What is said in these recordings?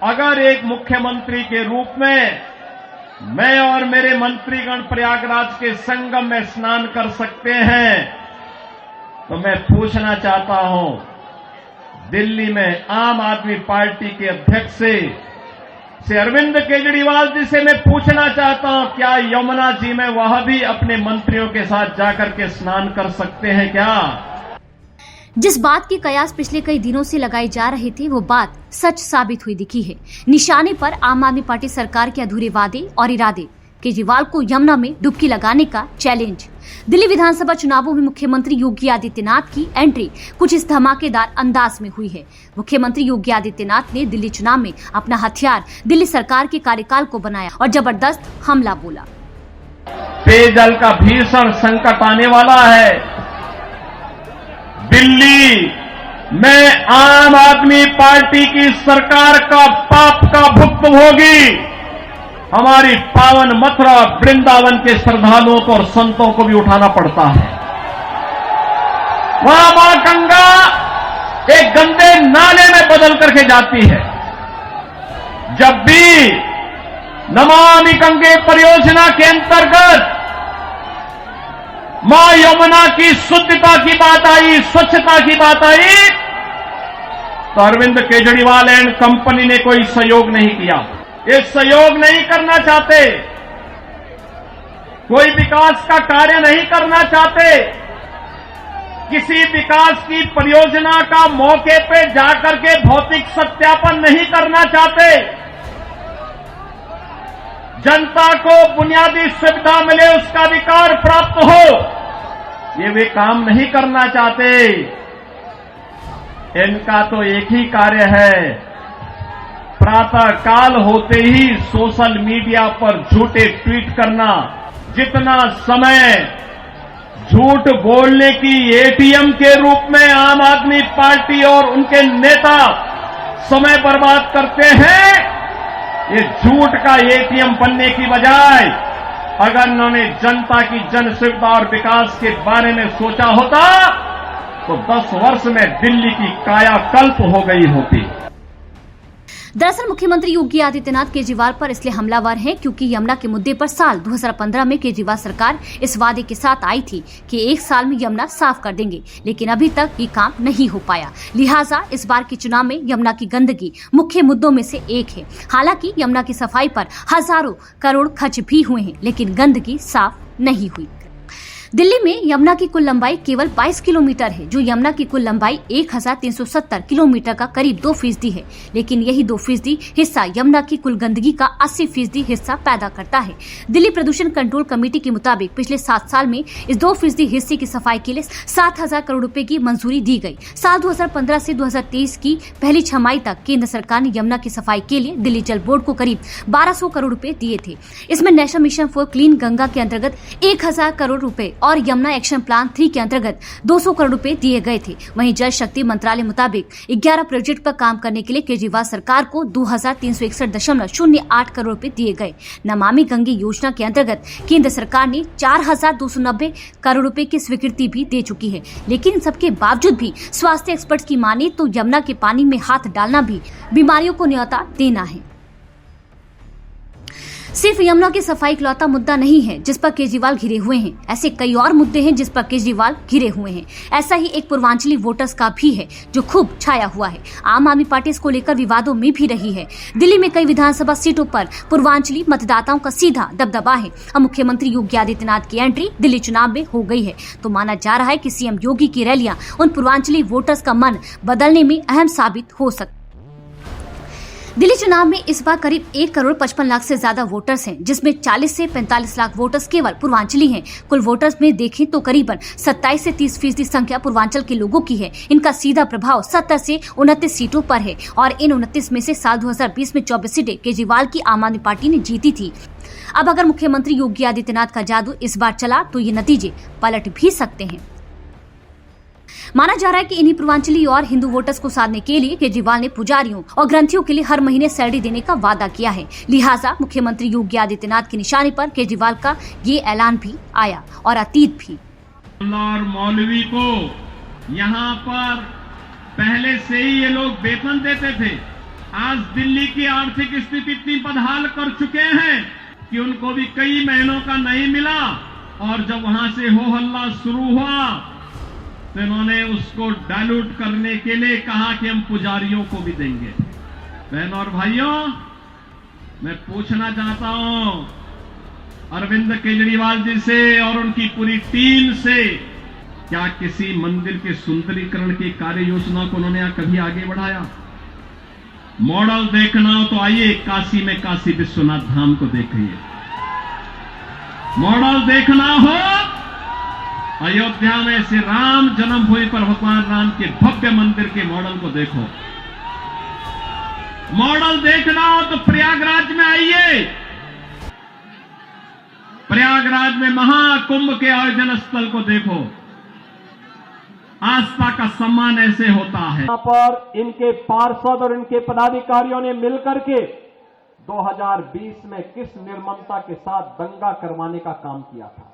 अगर एक मुख्यमंत्री के रूप में मैं और मेरे मंत्रीगण प्रयागराज के संगम में स्नान कर सकते हैं, तो मैं पूछना चाहता हूं, दिल्ली में आम आदमी पार्टी के अध्यक्ष से अरविंद केजरीवाल जी से मैं पूछना चाहता हूं, क्या यमुना जी में वह भी अपने मंत्रियों के साथ जाकर के स्नान कर सकते हैं क्या? जिस बात की कयास पिछले कई दिनों से लगाई जा रही थी, वो बात सच साबित हुई दिखी है। निशाने पर आम आदमी पार्टी सरकार के अधूरे वादे और इरादे, केजरीवाल को यमुना में डुबकी लगाने का चैलेंज। दिल्ली विधानसभा चुनावों में मुख्यमंत्री योगी आदित्यनाथ की एंट्री कुछ इस धमाकेदार अंदाज में हुई है। मुख्यमंत्री योगी आदित्यनाथ ने दिल्ली चुनाव में अपना हथियार दिल्ली सरकार के कार्यकाल को बनाया और जबरदस्त हमला बोला। पेयजल का भीषण संकट आने वाला है। दिल्ली में आम आदमी पार्टी की सरकार का पाप का भुक्तभोगी हमारी पावन मथुरा वृंदावन के श्रद्धालुओं को और संतों को भी उठाना पड़ता है। वहां मां गंगा एक गंदे नाले में बदल करके जाती है। जब भी नमामि गंगे परियोजना के अंतर्गत मां यमुना की शुद्धता की बात आई, स्वच्छता की बात आई, तो अरविंद केजरीवाल एंड कंपनी ने कोई सहयोग नहीं किया। ये सहयोग नहीं करना चाहते, कोई विकास का कार्य नहीं करना चाहते, किसी विकास की परियोजना का मौके पे जाकर के भौतिक सत्यापन नहीं करना चाहते, जनता को बुनियादी सुविधा मिले, उसका अधिकार प्राप्त हो, ये वे काम नहीं करना चाहते। इनका तो एक ही कार्य है, प्रातः काल होते ही सोशल मीडिया पर झूठे ट्वीट करना। जितना समय झूठ बोलने की एटीएम के रूप में आम आदमी पार्टी और उनके नेता समय बर्बाद करते हैं, ये झूठ का एटीएम बनने की बजाय अगर उन्होंने जनता की जन सुविधा और विकास के बारे में सोचा होता तो 10 वर्ष में दिल्ली की कायाकल्प हो गई होती। दरअसल मुख्यमंत्री योगी आदित्यनाथ केजरीवाल पर इसलिए हमलावर हैं क्योंकि यमुना के मुद्दे पर साल 2015 में केजरीवाल सरकार इस वादे के साथ आई थी कि 1 साल में यमुना साफ कर देंगे, लेकिन अभी तक ये काम नहीं हो पाया। लिहाजा इस बार के चुनाव में यमुना की गंदगी मुख्य मुद्दों में से एक है। हालांकि यमुना की सफाई पर हजारों करोड़ खर्च भी हुए हैं, लेकिन गंदगी साफ नहीं हुई। दिल्ली में यमुना की कुल लंबाई केवल 22 किलोमीटर है, जो यमुना की कुल लंबाई 1370 किलोमीटर का करीब 2% है, लेकिन यही 2% हिस्सा यमुना की कुल गंदगी का 80% हिस्सा पैदा करता है। दिल्ली प्रदूषण कंट्रोल कमेटी के मुताबिक पिछले 7 साल में इस 2% हिस्से की सफाई के लिए 7,000 करोड़ रुपए की मंजूरी दी गई। साल 2015 से 2023 की पहली छमाही तक केंद्र सरकार ने यमुना की सफाई के लिए दिल्ली जल बोर्ड को करीब 1200 करोड़ रुपए दिए थे। इसमें national mission for clean Ganga के अंतर्गत 1000 करोड़ रुपए और यमुना एक्शन प्लान 3 के अंतर्गत 200 करोड़ रुपए दिए गए थे। वहीं जल शक्ति मंत्रालय मुताबिक 11 प्रोजेक्ट पर काम करने के लिए केजरीवाल सरकार को 2361.08 करोड़ रुपए दिए गए। नमामि गंगे योजना के अंतर्गत केंद्र सरकार ने 4290 करोड़ रुपए की स्वीकृति भी दे चुकी है, लेकिन इन सबके बावजूद भी स्वास्थ्य एक्सपर्ट की माने तो यमुना के पानी में हाथ डालना भी बीमारियों को न्योता देना है। सिर्फ यमुना की सफाई इकलौता मुद्दा नहीं है जिस पर केजरीवाल घिरे हुए हैं, ऐसे कई और मुद्दे हैं जिस पर केजरीवाल घिरे हुए हैं। ऐसा ही एक पूर्वांचली वोटर्स का भी है जो खूब छाया हुआ है। आम आदमी पार्टी इसको लेकर विवादों में भी रही है। दिल्ली में कई विधानसभा सीटों पर पूर्वांचली मतदाताओं का सीधा दबदबा है। अब मुख्यमंत्री योगी आदित्यनाथ की एंट्री दिल्ली चुनाव में हो गई है, तो माना जा रहा है कि सीएम योगी की रैलियां उन पूर्वांचली वोटर्स का मन बदलने में अहम साबित हो सकती। दिल्ली चुनाव में इस बार करीब 1 करोड़ 55 लाख से ज्यादा वोटर्स हैं, जिसमें 40 से 45 लाख वोटर्स केवल पूर्वांचली हैं। कुल वोटर्स में देखें तो करीबन 27 से 30% संख्या पूर्वांचल के लोगों की है। इनका सीधा प्रभाव 70 से 29 सीटों पर है और इन 29 में से साल 2020 में 24 सीटें केजरीवाल की आम आदमी पार्टी ने जीती थी। अब अगर मुख्यमंत्री योगी आदित्यनाथ का जादू इस बार चला तो ये नतीजे पलट भी सकते हैं। माना जा रहा है कि इन्हीं पूर्वांचली और हिंदू वोटर्स को साधने के लिए केजरीवाल ने पुजारियों और ग्रंथियों के लिए हर महीने सैलरी देने का वादा किया है। लिहाजा मुख्यमंत्री योगी आदित्यनाथ की निशाने पर केजरीवाल का ये ऐलान भी आया और अतीत भी। और मौलवी को यहाँ पर पहले से ही ये लोग वेतन देते थे, आज दिल्ली की आर्थिक स्थिति इतनी बदहाल कर चुके हैं कि उनको भी कई महीनों का नहीं मिला, और जब वहां से हो हल्ला शुरू हुआ तो इन्होंने उसको डाइल्यूट करने के लिए कहा कि हम पुजारियों को भी देंगे। बहनों और भाइयों, मैं पूछना चाहता हूं अरविंद केजरीवाल जी से और उनकी पूरी टीम से, क्या किसी मंदिर के सुंदरीकरण की कार्य योजना को उन्होंने कभी आगे बढ़ाया? मॉडल देखना हो तो आइए काशी में काशी विश्वनाथ धाम को देखिए। मॉडल देखना हो अयोध्या में श्री राम जन्मभूमि पर भगवान राम के भव्य मंदिर के मॉडल को देखो। मॉडल देखना हो तो प्रयागराज में आइए। प्रयागराज में महाकुंभ के आयोजन स्थल को देखो। आस्था का सम्मान ऐसे होता है। यहां पर इनके पार्षद और इनके पदाधिकारियों ने मिलकर के 2020 में किस निर्ममता के साथ दंगा करवाने का काम किया था,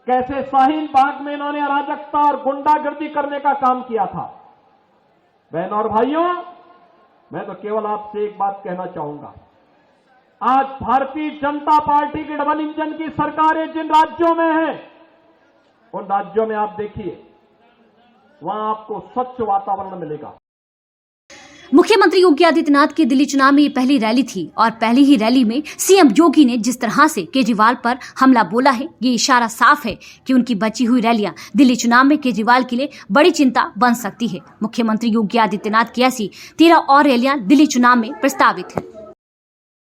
कैसे शाहीन बाग में इन्होंने अराजकता और गुंडागर्दी करने का काम किया था। बहनों और भाइयों, मैं तो केवल आपसे एक बात कहना चाहूंगा, आज भारतीय जनता पार्टी की डबल इंजन की सरकारें जिन राज्यों में हैं, उन राज्यों में आप देखिए, वहां आपको स्वच्छ वातावरण मिलेगा। मुख्यमंत्री योगी आदित्यनाथ की दिल्ली चुनाव में ये पहली रैली थी और पहली ही रैली में सीएम योगी ने जिस तरह से केजरीवाल पर हमला बोला है, ये इशारा साफ है कि उनकी बची हुई रैलियां दिल्ली चुनाव में केजरीवाल के लिए बड़ी चिंता बन सकती है। मुख्यमंत्री योगी आदित्यनाथ की ऐसी 13 और रैलियां दिल्ली चुनाव में प्रस्तावित हैं।